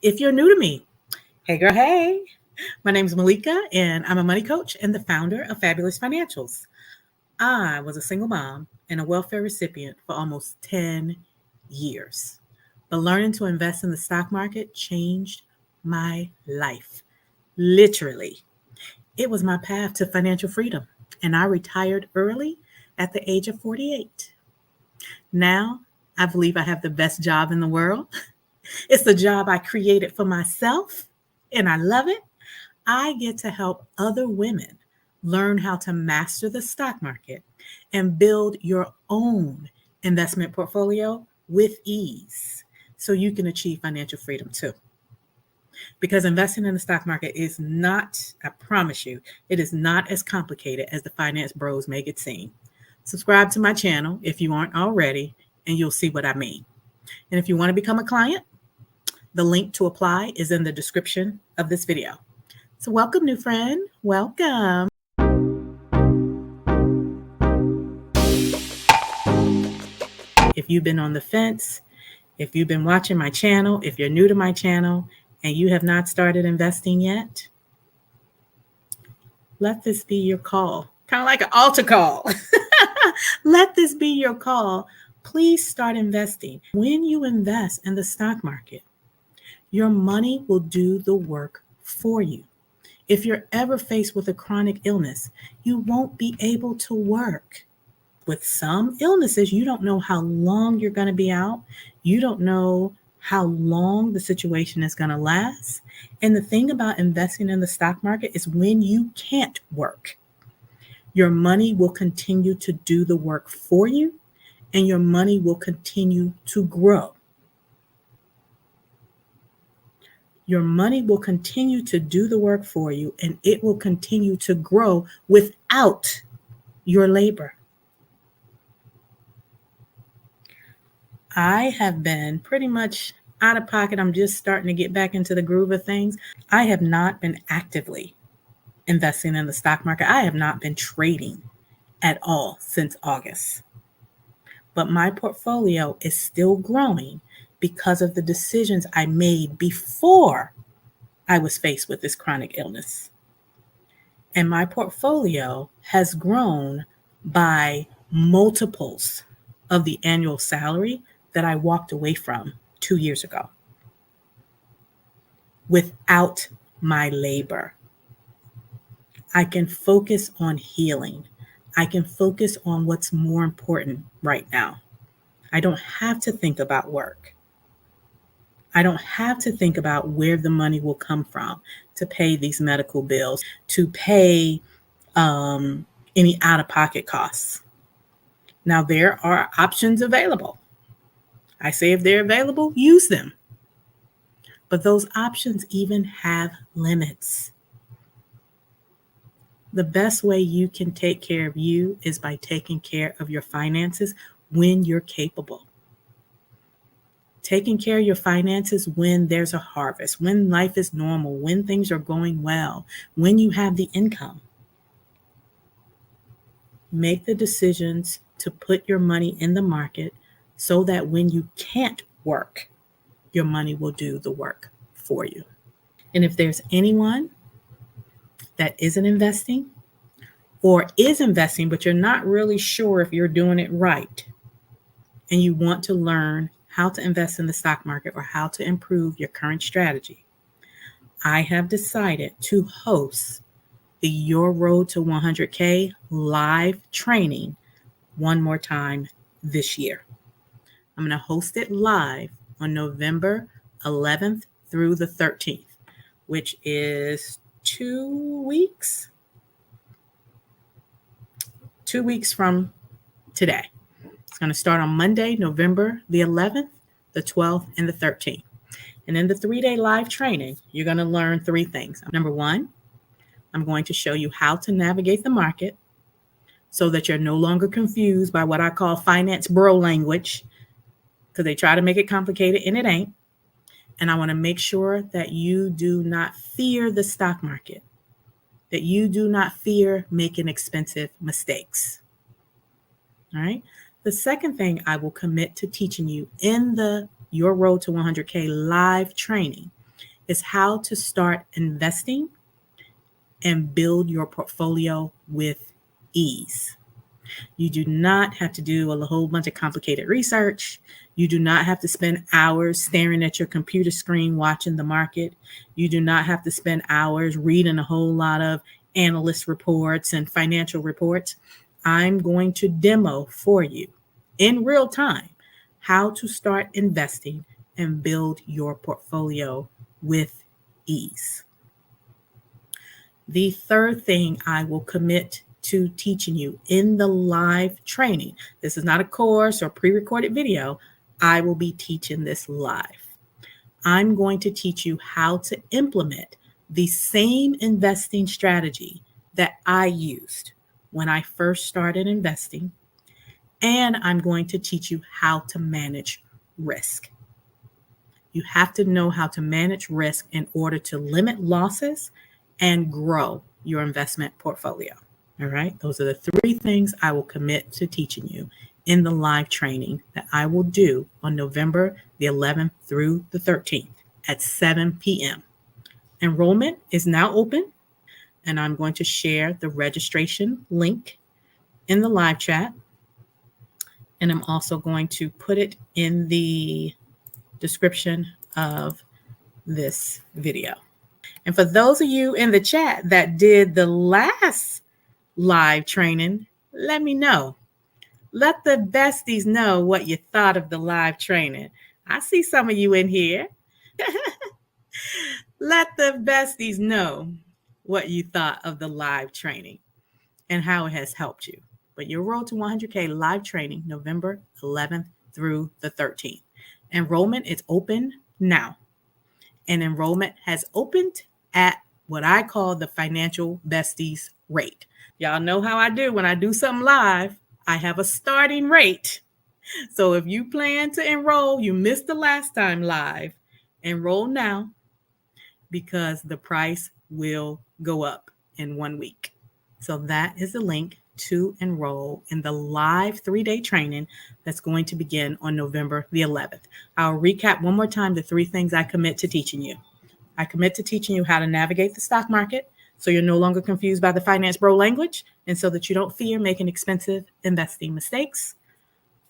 If you're new to me, hey girl, hey. My name is Malika, and I'm a money coach and the founder of Fabulous Financials. I was a single mom and a welfare recipient for almost 10 years. But learning to invest in the stock market changed my life. Literally. It was my path to financial freedom, and I retired early at the age of 48. Now, I believe I have the best job in the world. It's the job I created for myself, and I love it. I get to help other women learn how to master the stock market and build your own investment portfolio with ease so you can achieve financial freedom too. Because investing in the stock market is not, I promise you, it is not as complicated as the finance bros make it seem. Subscribe to my channel if you aren't already, and you'll see what I mean. And if you want to become a client, the link to apply is in the description of this video. So welcome, new friend. Welcome. If you've been on the fence, if you've been watching my channel, if you're new to my channel and you have not started investing yet, let this be your call. Kind of like an altar call. Let this be your call. Please start investing. When you invest in the stock market, your money will do the work for you. If you're ever faced with a chronic illness, you won't be able to work. With some illnesses, you don't know how long you're going to be out. You don't know how long the situation is going to last. And the thing about investing in the stock market is when you can't work, your money will continue to do the work for you, and your money will continue to grow. Your money will continue to do the work for you, and it will continue to grow without your labor. I have been pretty much out of pocket. I'm just starting to get back into the groove of things. I have not been actively investing in the stock market. I have not been trading at all since August. But my portfolio is still growing because of the decisions I made before I was faced with this chronic illness. And my portfolio has grown by multiples of the annual salary that I walked away from 2 years ago without my labor. I can focus on healing. I can focus on what's more important right now. I don't have to think about work. I don't have to think about where the money will come from to pay these medical bills, to pay any out-of-pocket costs. Now, there are options available. I say if they're available, use them. But those options even have limits. The best way you can take care of you is by taking care of your finances when you're capable. Taking care of your finances when there's a harvest, when life is normal, when things are going well, when you have the income. Make the decisions to put your money in the market so that when you can't work, your money will do the work for you. And if there's anyone that isn't investing or is investing, but you're not really sure if you're doing it right, and you want to learn how to invest in the stock market or how to improve your current strategy, I have decided to host the Your Road to 100K live training one more time this year. I'm going to host it live on November 11th through the 13th, which is 2 weeks. 2 weeks from today. It's going to start on Monday, November the 11th, the 12th, and the 13th. And in the 3-day live training, you're going to learn 3 things. Number 1, I'm going to show you how to navigate the market so that you're no longer confused by what I call finance bro language, because they try to make it complicated and it ain't. And I want to make sure that you do not fear the stock market, that you do not fear making expensive mistakes. All right. The second thing I will commit to teaching you in the Your Road to 100K live training is how to start investing and build your portfolio with ease. You do not have to do a whole bunch of complicated research. You do not have to spend hours staring at your computer screen watching the market. You do not have to spend hours reading a whole lot of analyst reports and financial reports. I'm going to demo for you in real time how to start investing and build your portfolio with ease. The third thing I will commit to teaching you in the live training. This is not a course or pre-recorded video. I will be teaching this live. I'm going to teach you how to implement the same investing strategy that I used when I first started investing. And I'm going to teach you how to manage risk. You have to know how to manage risk in order to limit losses and grow your investment portfolio. All right. Those are the three things I will commit to teaching you in the live training that I will do on November the 11th through the 13th at 7 p.m. Enrollment is now open, and I'm going to share the registration link in the live chat. And I'm also going to put it in the description of this video. And for those of you in the chat that did the last live training, let me know. Let the besties know what you thought of the live training. I see some of you in here. Let the besties know what you thought of the live training and how it has helped you. But your Road to 100K live training, November 11th through the 13th. Enrollment is open now. And enrollment has opened at what I call the financial besties rate. Y'all know how I do when I do something live. I have a starting rate. So if you plan to enroll, you missed the last time live, enroll now because the price will go up in 1 week. So that is the link to enroll in the live 3-day training that's going to begin on November the 11th. I'll recap one more time the three things I commit to teaching you. I commit to teaching you how to navigate the stock market so you're no longer confused by the finance bro language and so that you don't fear making expensive investing mistakes.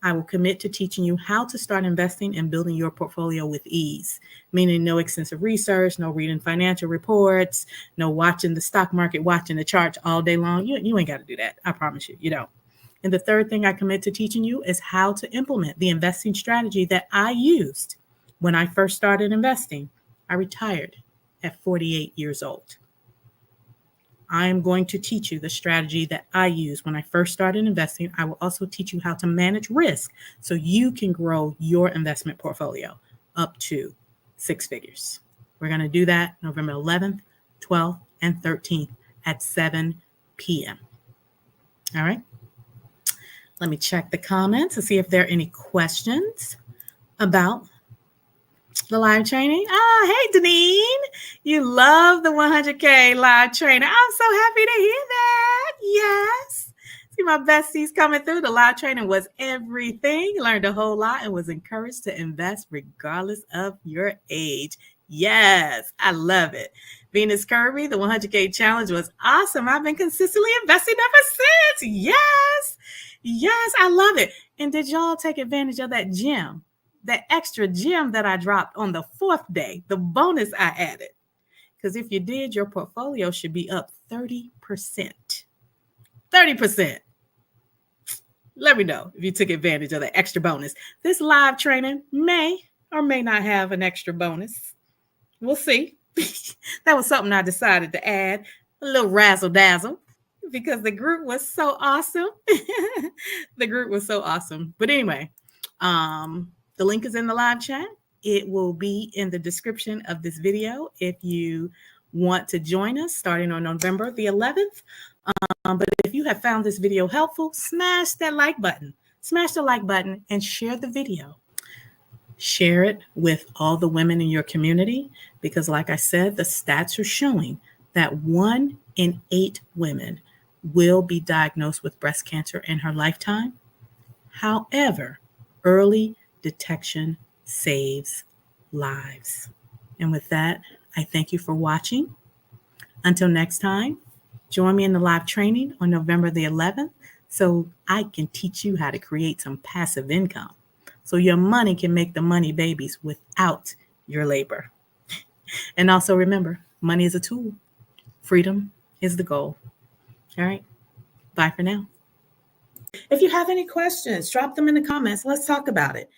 I will commit to teaching you how to start investing and building your portfolio with ease, meaning no extensive research, no reading financial reports, no watching the stock market, watching the charts all day long. You ain't got to do that. I promise you, you don't. And the third thing I commit to teaching you is how to implement the investing strategy that I used when I first started investing. I retired at 48 years old. I am going to teach you the strategy that I used when I first started investing. I will also teach you how to manage risk so you can grow your investment portfolio up to 6 figures. We're going to do that November 11th, 12th, and 13th at 7 p.m. All right. Let me check the comments to see if there are any questions about the live training. Hey, Deneen. You love the 100K live training. I'm so happy to hear that. Yes. See my besties coming through. The live training was everything. Learned a whole lot and was encouraged to invest regardless of your age. Yes, I love it. Venus Kirby, the 100K challenge was awesome. I've been consistently investing ever since. Yes, I love it. And did y'all take advantage of that gem? That extra gem that I dropped on the 4th day, the bonus I added. Because if you did, your portfolio should be up 30%. 30%. Let me know if you took advantage of the extra bonus. This live training may or may not have an extra bonus. We'll see. That was something I decided to add, a little razzle dazzle, because the group was so awesome. The group was so awesome. But anyway, the link is in the live chat. It will be in the description of this video if you want to join us starting on November the 11th. But if you have found this video helpful, smash that like button. Smash the like button and share the video. Share it with all the women in your community because, like I said, the stats are showing that 1 in 8 women will be diagnosed with breast cancer in her lifetime. However, early detection saves lives. And with that, I thank you for watching. Until next time, join me in the live training on November the 11th so I can teach you how to create some passive income so your money can make the money babies without your labor. And also remember, money is a tool. Freedom is the goal. All right. Bye for now. If you have any questions, drop them in the comments. Let's talk about it.